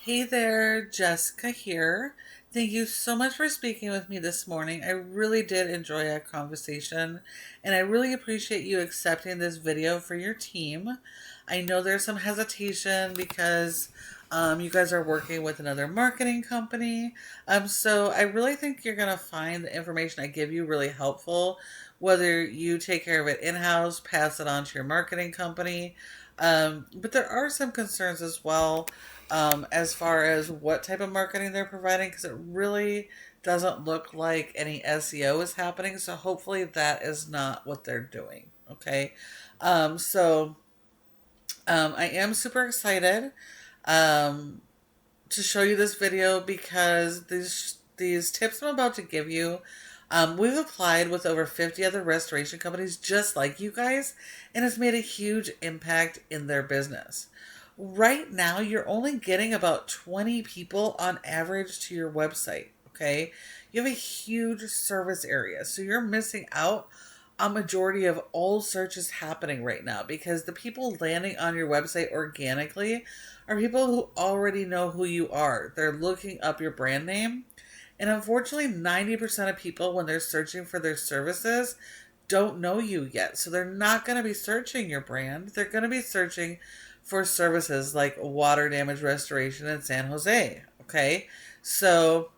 Hey there, Jessica here. Thank you so much for speaking with me this morning. I really did enjoy our conversation, and I really appreciate you accepting this video for your team. I know there's some hesitation because you guys are working with another marketing company. So I really think you're going to find the information I give you really helpful, whether you take care of it in-house, pass it on to your marketing company. But there are some concerns as well as far as what type of marketing they're providing, because it really doesn't look like any SEO is happening. So hopefully that is not what they're doing. Okay. So I am super excited um, to show you this video because these tips I'm about to give you, we've applied with over 50 other restoration companies just like you guys, and it's made a huge impact in their business. Right now, you're only getting about 20 people on average to your website, okay? You have a huge service area, so you're missing out a majority of all searches happening right now because the people landing on your website organically are people who already know who you are. They're looking up your brand name. And unfortunately, 90% of people, when they're searching for their services, don't know you yet. So they're not going to be searching your brand. They're going to be searching for services like water damage restoration in San Jose. Okay. So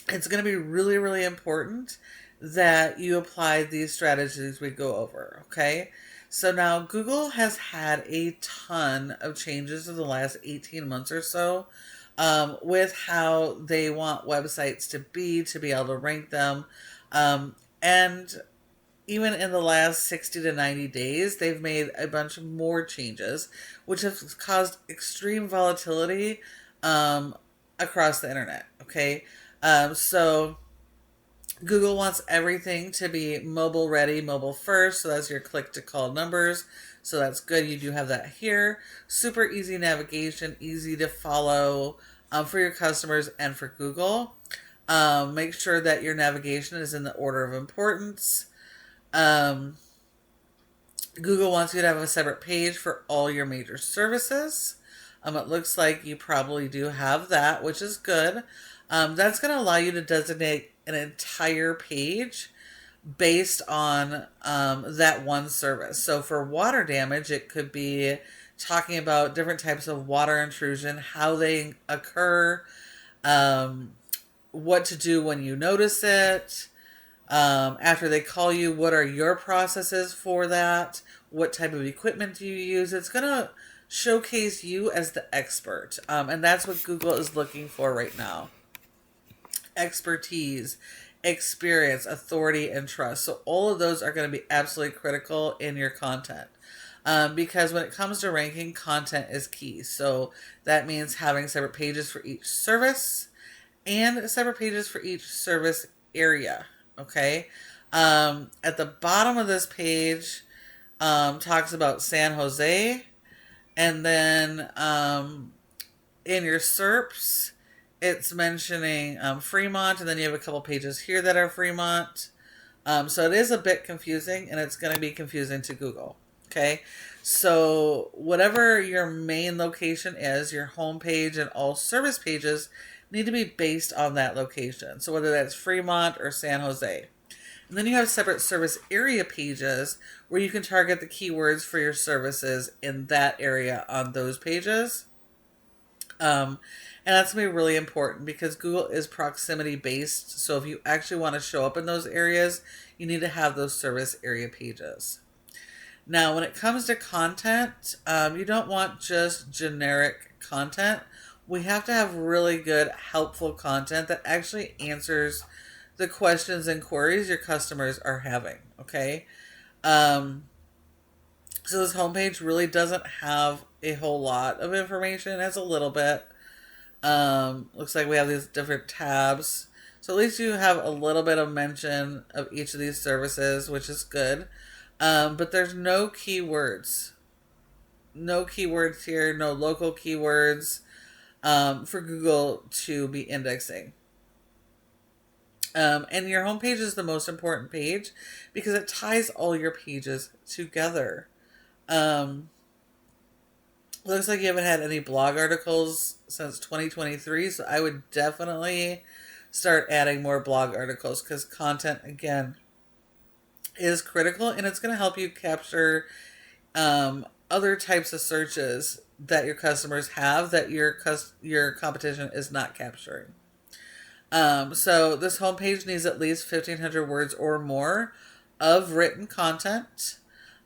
it's going to be really, really important that you apply these strategies we go over. Okay. So now Google has had a ton of changes in the last 18 months or so with how they want websites to be able to rank them. And even in the last 60 to 90 days, they've made a bunch more changes, which have caused extreme volatility across the internet. Okay. So Google wants everything to be mobile ready, mobile first. So that's your click to call numbers. So that's good. You do have that here. Super easy navigation, easy to follow for your customers and for Google. Make sure that your navigation is in the order of importance. Google wants you to have a separate page for all your major services. It looks like you probably do have that, which is good. That's going to allow you to designate an entire page based on that one service. So for water damage, it could be talking about different types of water intrusion, how they occur, what to do when you notice it. After they call you, what are your processes for that? What type of equipment do you use? It's going to showcase you as the expert. And that's what Google is looking for right now. Expertise, experience, authority, and trust. So all of those are going to be absolutely critical in your content. Because when it comes to ranking, content is key. So that means having separate pages for each service and separate pages for each service area. Okay. At the bottom of this page, talks about San Jose, and then in your SERPs, it's mentioning Fremont, and then you have a couple pages here that are Fremont. So it is a bit confusing, and it's going to be confusing to Google. Okay. So whatever your main location is, your home page and all service pages need to be based on that location. So whether that's Fremont or San Jose. And then you have separate service area pages where you can target the keywords for your services in that area on those pages. And that's going to be really important because Google is proximity based. So if you actually want to show up in those areas, you need to have those service area pages. Now, when it comes to content, you don't want just generic content. We have to have really good, helpful content that actually answers the questions and queries your customers are having. Okay. So this homepage really doesn't have a whole lot of information. It has a little bit. Looks like we have these different tabs. So at least you have a little bit of mention of each of these services, which is good. But there's no keywords. No keywords here, no local keywords for Google to be indexing. And your homepage is the most important page because it ties all your pages together. Looks like you haven't had any blog articles since 2023, so I would definitely start adding more blog articles because content, again, is critical and it's going to help you capture other types of searches that your customers have that your competition is not capturing. So this homepage needs at least 1,500 words or more of written content.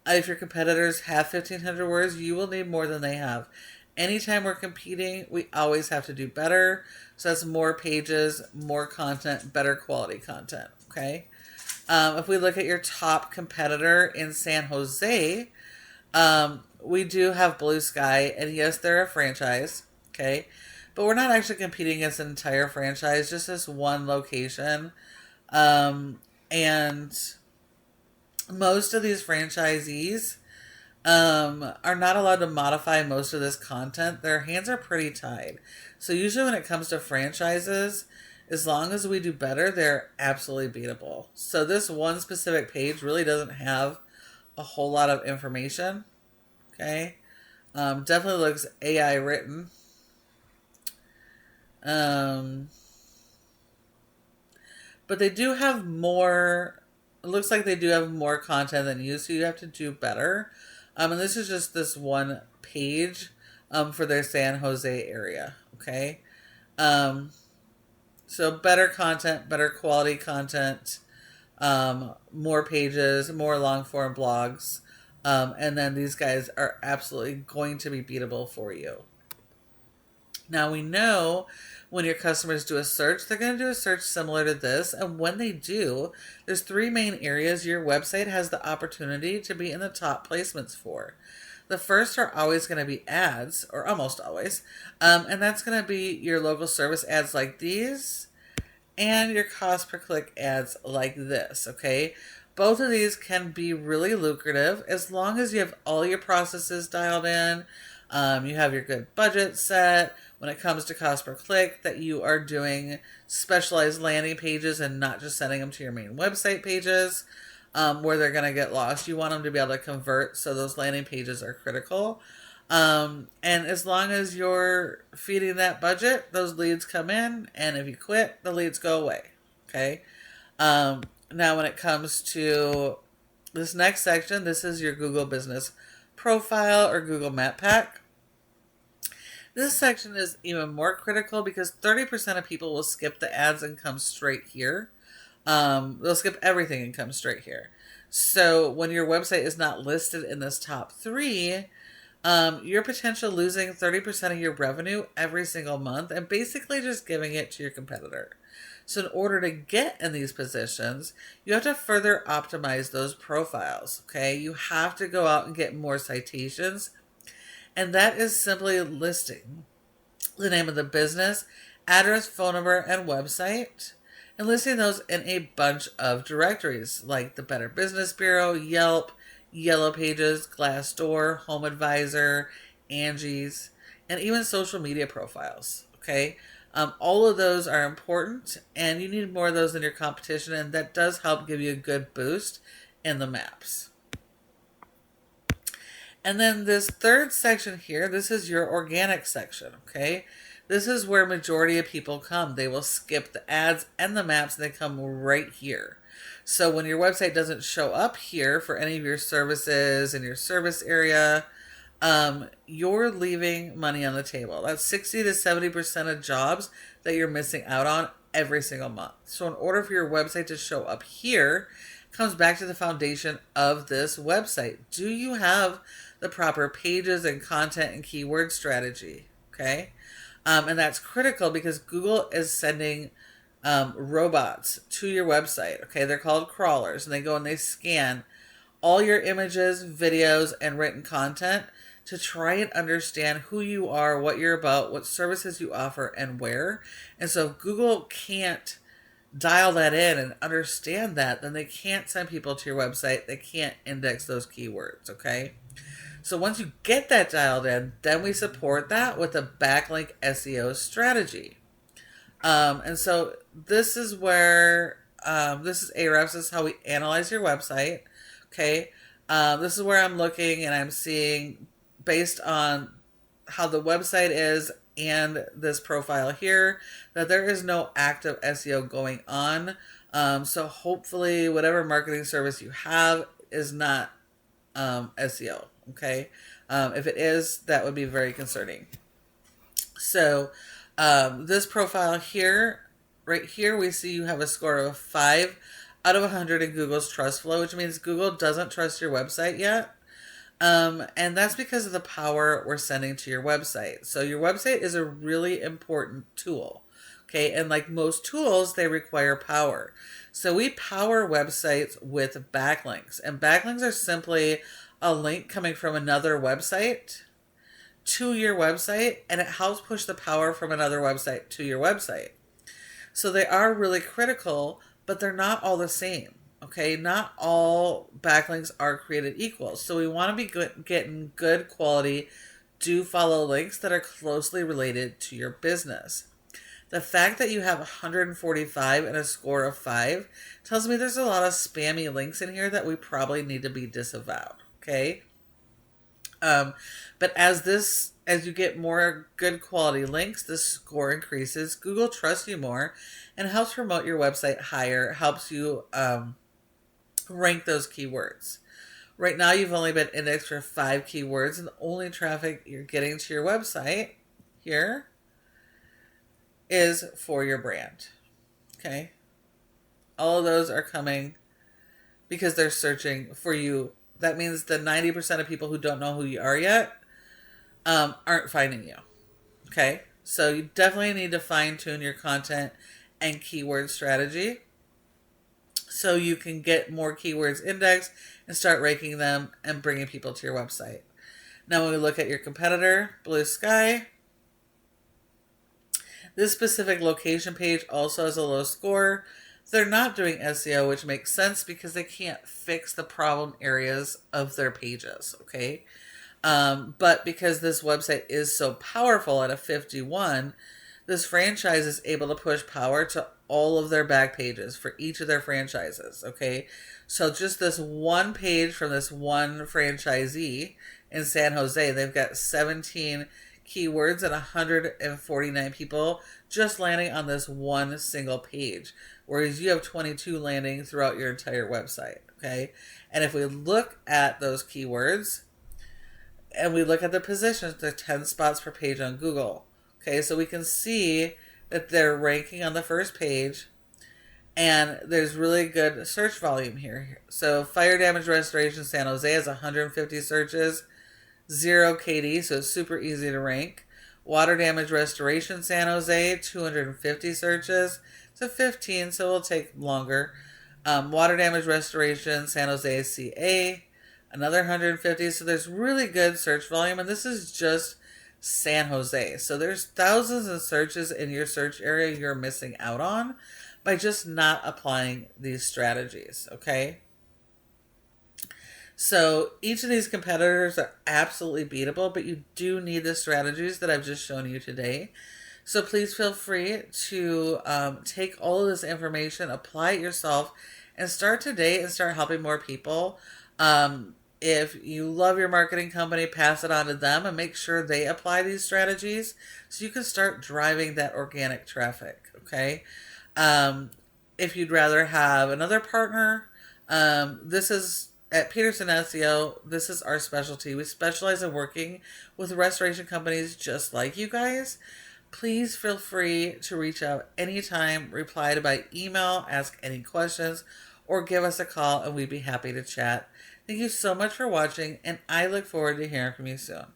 If your competitors have 1,500 words, you will need more than they have. Anytime we're competing, we always have to do better. So that's more pages, more content, better quality content. Okay. If we look at your top competitor in San Jose, we do have Blue Sky, and yes, they're a franchise. Okay. But we're not actually competing against an entire franchise, just this one location. And most of these franchisees are not allowed to modify most of this content. Their hands are pretty tied. So usually when it comes to franchises, as long as we do better, they're absolutely beatable. So this one specific page really doesn't have a whole lot of information. Okay. Definitely looks AI written. But they do have more, it looks like they do have more content than you, so you have to do better. And this is just this one page for their San Jose area, okay? So better content, better quality content, more pages, more long form blogs, and then these guys are absolutely going to be beatable for you. Now we know when your customers do a search, they're going to do a search similar to this. And when they do, there's three main areas your website has the opportunity to be in the top placements for. The first are always going to be ads, or almost always. And that's going to be your local service ads like these and your cost per click ads like this, okay? Both of these can be really lucrative as long as you have all your processes dialed in. You have your good budget set when it comes to cost per click, that you are doing specialized landing pages and not just sending them to your main website pages where they're going to get lost. You want them to be able to convert, so those landing pages are critical. And as long as you're feeding that budget, those leads come in, and if you quit, the leads go away. Okay. Now when it comes to this next section, this is your Google Business Profile or Google Map Pack. This section is even more critical because 30% of people will skip the ads and come straight here. They'll skip everything and come straight here. So when your website is not listed in this top three, you're potentially losing 30% of your revenue every single month and basically just giving it to your competitor. So in order to get in these positions, you have to further optimize those profiles, okay? You have to go out and get more citations, and that is simply listing the name of the business, address, phone number, and website, and listing those in a bunch of directories like the Better Business Bureau, Yelp, Yellow Pages, Glassdoor, Home Advisor, Angie's, and even social media profiles, okay? All of those are important, and you need more of those in your competition, and that does help give you a good boost in the maps. And then this third section here, this is your organic section, okay? This is where majority of people come. They will skip the ads and the maps, and they come right here. So when your website doesn't show up here for any of your services in your service area, you're leaving money on the table. That's 60 to 70% of jobs that you're missing out on every single month. So in order for your website to show up here, it comes back to the foundation of this website. Do you have the proper pages and content and keyword strategy? Okay. And that's critical because Google is sending robots to your website. Okay. They're called crawlers, and they go and they scan all your images, videos, and written content to try and understand who you are, what you're about, what services you offer, and where. And so if Google can't dial that in and understand that, then they can't send people to your website. They can't index those keywords, okay? So once you get that dialed in, then we support that with a backlink SEO strategy. And so this is where, this is Ahrefs, this is how we analyze your website, okay? This is where I'm looking and I'm seeing, based on how the website is and this profile here, that there is no active SEO going on. So hopefully whatever marketing service you have is not SEO. Okay. If it is, that would be very concerning. So this profile here, right here, we see you have a score of 5 out of 100 in Google's trust flow, which means Google doesn't trust your website yet. And that's because of the power we're sending to your website. So your website is a really important tool. Okay. And like most tools, they require power. So we power websites with backlinks, and backlinks are simply a link coming from another website to your website, and it helps push the power from another website to your website. So they are really critical, but they're not all the same. Okay, not all backlinks are created equal. So we want to be getting good quality, do follow links that are closely related to your business. The fact that you have 145 and a score of 5 tells me there's a lot of spammy links in here that we probably need to be disavowed. Okay. But as you get more good quality links, the score increases. Google trusts you more and helps promote your website higher, helps you rank those keywords. Right now, you've only been indexed for 5 keywords, and the only traffic you're getting to your website here is for your brand. Okay. All of those are coming because they're searching for you. That means the 90% of people who don't know who you are yet aren't finding you. Okay. So you definitely need to fine tune your content and keyword strategy so you can get more keywords indexed and start ranking them and bringing people to your website. Now, when we look at your competitor, Blue Sky, this specific location page also has a low score. They're not doing SEO, which makes sense because they can't fix the problem areas of their pages, okay? But because this website is so powerful at a 51, this franchise is able to push power to all of their back pages for each of their franchises, okay? So just this one page from this one franchisee in San Jose, they've got 17 keywords and 149 people just landing on this one single page, whereas you have 22 landing throughout your entire website, okay? And if we look at those keywords and we look at the positions, they're 10 spots per page on Google, okay? So we can see that they're ranking on the first page, and there's really good search volume here. So fire damage restoration San Jose has 150 searches, 0 KD, so it's super easy to rank. Water damage restoration San Jose, 250 searches. So 15, so it'll take longer. Water damage restoration San Jose CA, another 150. So there's really good search volume, and this is just San Jose. So there's thousands of searches in your search area you're missing out on by just not applying these strategies, okay? So each of these competitors are absolutely beatable, but you do need the strategies that I've just shown you today. So please feel free to take all of this information, apply it yourself, and start today and start helping more people. If you love your marketing company, pass it on to them and make sure they apply these strategies so you can start driving that organic traffic, okay? If you'd rather have another partner, this is at Peterson SEO, this is our specialty. We specialize in working with restoration companies just like you guys. Please feel free to reach out anytime, reply by email, ask any questions, or give us a call and we'd be happy to chat. Thank you so much for watching, and I look forward to hearing from you soon.